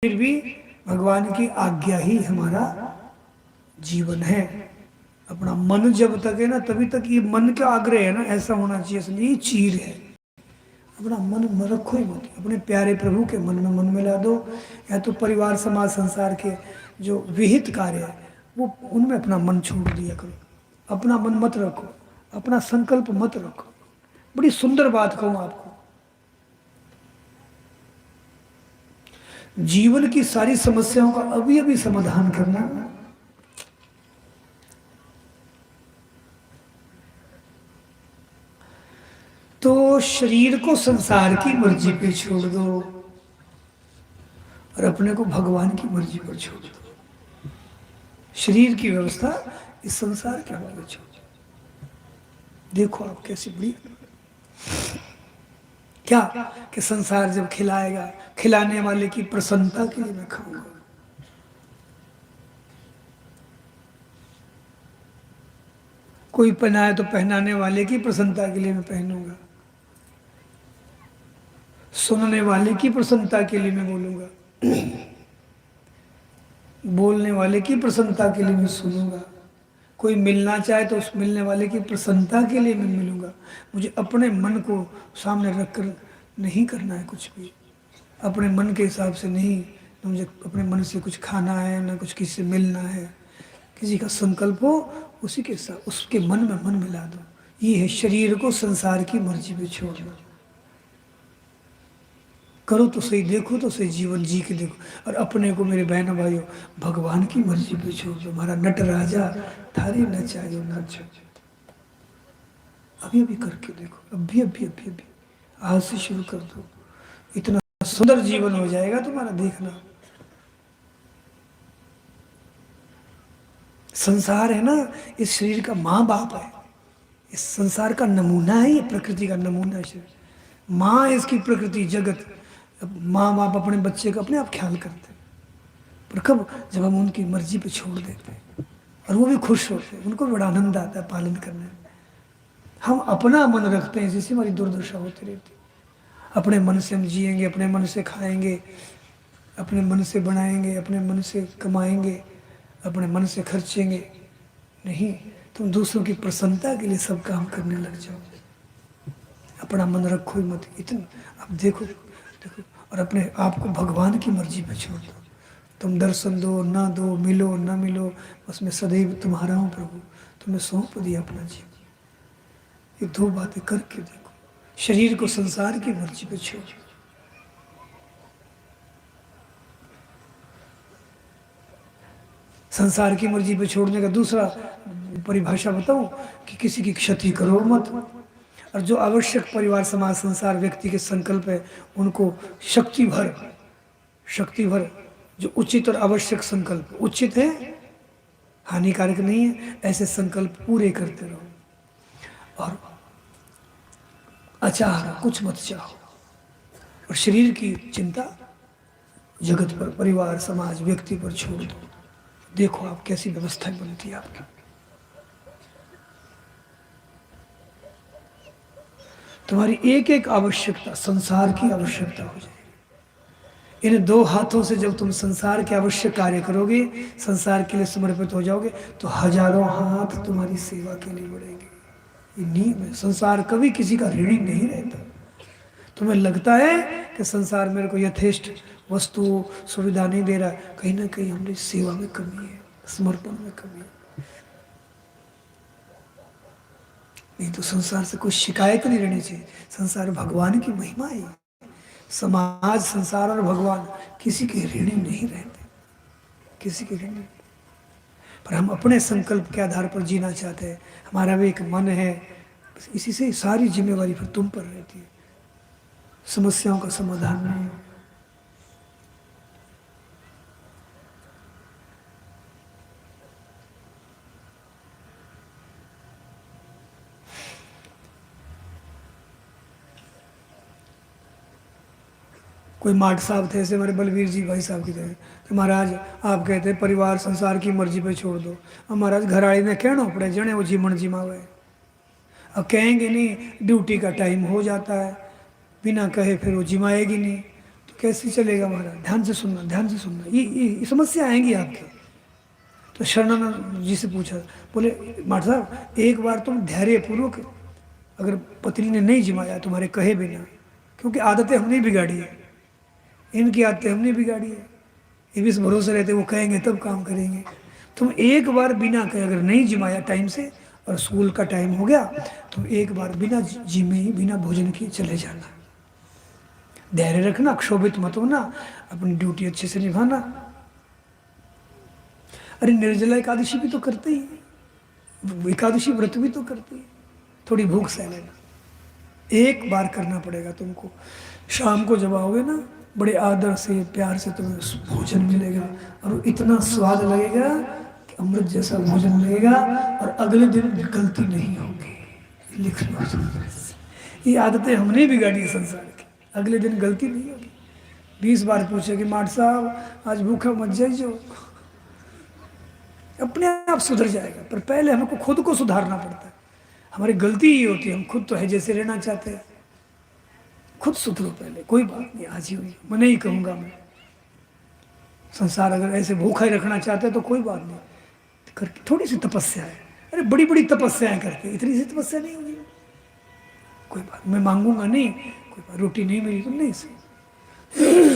फिर भी भगवान की आज्ञा ही हमारा जीवन है। अपना मन जब तक है ना तभी तक ये मन का आग्रह है ना, ऐसा होना चाहिए, समझिए ये चीर है। अपना मन में रखो ही मत, अपने प्यारे प्रभु के मन मिला दो, या तो परिवार समाज संसार के जो विहित कार्य है वो उनमें अपना मन छोड़ दिया करो। अपना मन मत रखो, अपना संकल्प मत रखो। बड़ी सुंदर बात कहूँ आपको, जीवन की सारी समस्याओं का अभी अभी समाधान करना तो शरीर को संसार की मर्जी पे छोड़ दो और अपने को भगवान की मर्जी पर छोड़ दो। शरीर की व्यवस्था इस संसार के हवाले छोड़ दो। देखो आप कैसी बड़ी क्या कि संसार जब खिलाएगा, खिलाने वाले की प्रसन्नता के लिए मैं खाऊंगा। कोई पहनाए तो पहनाने वाले की प्रसन्नता के लिए मैं पहनूंगा, सुनने वाले की प्रसन्नता के लिए मैं बोलूंगा, बोलने वाले की प्रसन्नता के लिए मैं सुनूंगा। कोई मिलना चाहे तो उस मिलने वाले की प्रसन्नता के लिए मैं मिलूंगा। मुझे अपने मन को सामने रखकर नहीं करना है कुछ भी, अपने मन के हिसाब से नहीं। तो मुझे अपने मन से कुछ खाना है, ना कुछ किसी से मिलना है। किसी का संकल्प हो उसी के साथ उसके मन में मन मिला दो। ये है शरीर को संसार की मर्जी पे छोड़ दो। करो तो सही, देखो तो सही, जीवन जी के देखो। और अपने को मेरे बहनों भाइयों भगवान की मर्जी पे छोड़ दो। हमारा नट राजा थारी नचायो नाचो। अभी अभी करके देखो, अभी अभी अभी अभी आज से शुरू कर दो। इतना सुंदर जीवन हो जाएगा तुम्हारा, देखना। संसार है ना, इस शरीर का माँ बाप है, इस संसार का नमूना है, ये प्रकृति का नमूना है शरीर। माँ है इसकी प्रकृति जगत। माँ बाप अपने बच्चे का अपने आप ख्याल करते हैं, पर कब, जब हम उनकी मर्जी पे छोड़ देते हैं और वो भी खुश होते हैं, उनको बड़ा आनंद आता है पालन करने में। हम अपना मन रखते हैं, जिससे हमारी दुर्दशा होती रहती है। अपने मन से हम जिएंगे, अपने मन से खाएंगे, अपने मन से बनाएंगे, अपने मन से कमाएंगे, अपने मन से खर्चेंगे। नहीं, तुम दूसरों की प्रसन्नता के लिए सब काम करने लग जाओ। अपना मन रखो ही मत। इतना अब देखो देखो, और अपने आप को भगवान की मर्जी पे छोड़ दो। तुम दर्शन दो ना दो, मिलो ना मिलो, बस मैं सदैव तुम्हारा हूँ प्रभु, तुम्हें सौंप दिया अपना जीवन। ये दो बातें करके देखो, शरीर को संसार की मर्जी पे छोड़। संसार की मर्जी पे छोड़ने का दूसरा परिभाषा बताऊं कि किसी की क्षति करो मत, और जो आवश्यक परिवार समाज संसार व्यक्ति के संकल्प है उनको शक्ति भर जो उचित और आवश्यक संकल्प उचित है, हानिकारक नहीं है, ऐसे संकल्प पूरे करते रहो। और अचाह कुछ मत चाहो, और शरीर की चिंता जगत पर, परिवार समाज व्यक्ति पर छोड़ दो। देखो आप कैसी व्यवस्था बनती है आपकी। तुम्हारी एक एक आवश्यकता संसार की आवश्यकता हो जाएगी। इन दो हाथों से जब तुम संसार के आवश्यक कार्य करोगे, संसार के लिए समर्पित हो जाओगे, तो हजारों हाथ तुम्हारी सेवा के लिए बढ़ेंगे। ये नियम है। संसार कभी किसी का ऋणी नहीं रहता। तुम्हें लगता है कि संसार मेरे को यथेष्ट वस्तु सुविधा नहीं दे रहा, कहीं ना कहीं हमारी सेवा में कमी है, समर्पण में कमी है। नहीं तो संसार से कोई शिकायत नहीं रहनी चाहिए। संसार भगवान की महिमा है। समाज, संसार और भगवान किसी के ऋणी नहीं रहते, किसी के ऋणी। पर हम अपने संकल्प के आधार पर जीना चाहते हैं। हमारा भी एक मन है, बस इसी से सारी जिम्मेवारी फिर तुम पर रहती है। समस्याओं का समाधान नहीं हो। कोई माट साहब थे, ऐसे हमारे बलवीर जी भाई साहब की थे कि महाराज आप कहते हैं परिवार संसार की मर्जी पे छोड़ दो। अब महाराज घर आए ने कहना पड़े, जने वो जीवन जिमावे। अब कहेंगे नहीं, ड्यूटी का टाइम हो जाता है, बिना कहे फिर वो जिमाएगी नहीं, तो कैसे चलेगा महाराज, ध्यान से सुनना, ध्यान से सुनना, ये समस्या आएंगी आपके। तो शरणानंद जी से पूछा, बोले माठ साहब एक बार तुम धैर्यपूर्वक, अगर पत्नी ने नहीं जिमाया तुम्हारे कहे बिना, क्योंकि आदतें हमने बिगाड़ी है, इनकी आदतें हमने बिगाड़ी है, ये भी इस भरोसे रहते वो कहेंगे तब काम करेंगे। तुम एक बार बिना कहे अगर नहीं जिमाया टाइम से और स्कूल का टाइम हो गया, तुम एक बार बिना जिमे ही बिना भोजन किए चले जाना, धैर्य रखना, क्षोभित मत होना, अपनी ड्यूटी अच्छे से निभाना। अरे निर्जला एकादशी भी तो करते ही, एकादशी व्रत भी तो करते ही, थोड़ी भूख सह लेना, एक बार करना पड़ेगा तुमको। शाम को जब आओगे ना, बड़े आदर से प्यार से तुम्हें भोजन मिलेगा और इतना स्वाद लगेगा कि अमृत जैसा भोजन मिलेगा, और अगले दिन गलती नहीं होगी। लिख लो, ये आदतें हमने बिगाड़ी संसार की, अगले दिन गलती नहीं होगी। 20 बार पूछे कि माठ साहब आज भूखा मत जाइए, अपने आप सुधर जाएगा। पर पहले हमको खुद को सुधारना पड़ता है, हमारी गलती ये होती है, हम खुद तो है जैसे रहना चाहते हैं। खुद सुधरो पहले, कोई बात नहीं, आज ही हुई, मैं नहीं कहूँगा मैं। संसार अगर ऐसे भूखा ही रखना चाहते हैं तो कोई बात नहीं, करके थोड़ी सी तपस्या है, अरे बड़ी बड़ी तपस्याएं करके इतनी सी तपस्या नहीं होगी, कोई बात, मैं मांगूंगा नहीं, कोई बात, रोटी नहीं मिली तो नहीं सही।